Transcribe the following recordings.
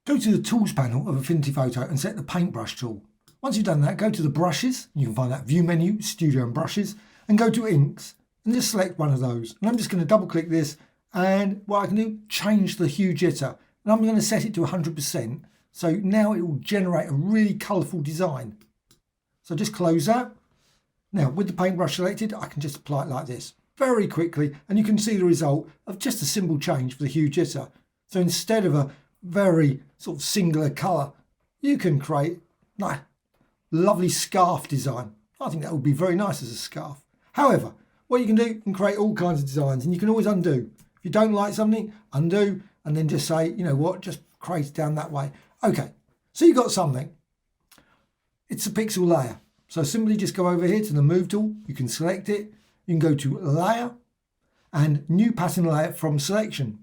Go to the Tools panel of Affinity Photo and select the Paintbrush tool. Once you've done that, go to the Brushes. You can find that View menu, Studio and Brushes, and go to Inks and just select one of those. And I'm just going to double click this, and what I can do, change the hue jitter. And I'm going to set it to 100%. So now it will generate a really colourful design. So just close that. Now with the paintbrush selected, I can just apply it like this very quickly, and you can see the result of just a simple change for the hue jitter. So instead of a very sort of singular colour, you can create a lovely scarf design. I think that would be very nice as a scarf. However, what you can do, you can create all kinds of designs, and you can always undo. If you don't like something, undo, and then just say, you know what, just create it down that way. Okay, so you've got something. It's a pixel layer. So simply just go over here to the Move tool. You can select it. You can go to Layer and New Pattern Layer from Selection.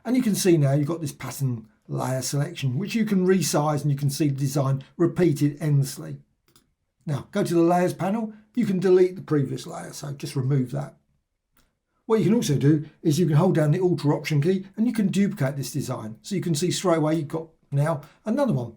And you can see now you've got this pattern layer selection, which you can resize, and you can see the design repeated endlessly. Now go to the Layers panel. You can delete the previous layer, so just remove that. What you can also do is you can hold down the Alt or Option key and you can duplicate this design. So you can see straight away you've got now another one.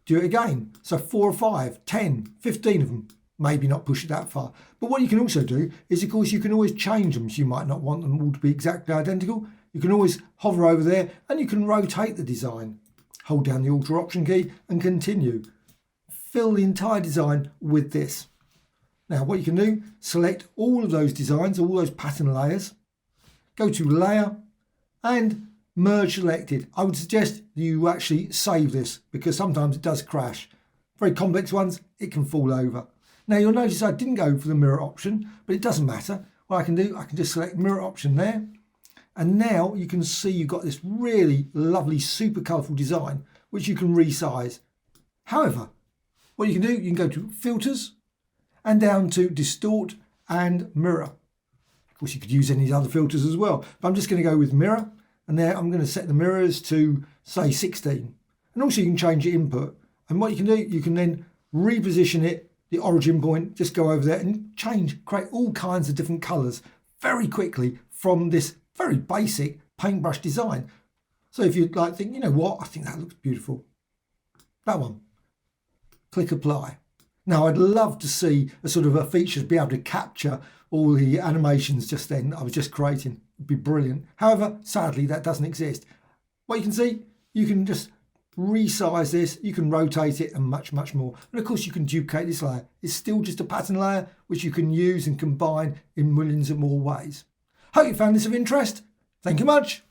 Do it again. So 4 or 5, 10, 15 of them. Maybe not push it that far. But what you can also do is, of course, you can always change them. So you might not want them all to be exactly identical. You can always hover over there and you can rotate the design. Hold down the Alt or Option key and continue. Fill the entire design with this. Now what you can do, select all of those designs, all those pattern layers, go to Layer and Merge Selected. I would suggest you actually save this because sometimes it does crash. Very complex ones, it can fall over. Now you'll notice I didn't go for the mirror option, but it doesn't matter. What I can do, I can just select mirror option there. And now you can see you've got this really lovely, super colourful design, which you can resize. However, what you can do, you can go to Filters and down to Distort and Mirror. Of course, you could use any of the other filters as well, but I'm just going to go with Mirror. And there I'm going to set the mirrors to, say, 16. And also you can change your input. And what you can do, you can then reposition it, the origin point, just go over there and create all kinds of different colours very quickly from this very basic paintbrush design. So if you'd like think, you know what, I think that looks beautiful. That one. Click Apply. Now I'd love to see a sort of a feature to be able to capture all the animations just then that I was just creating. It'd be brilliant. However, sadly that doesn't exist. What you can see, you can just resize this, you can rotate it and much more. And of course you can duplicate this layer. It's still just a pattern layer which you can use and combine in millions of more ways. Hope you found this of interest. Thank you much.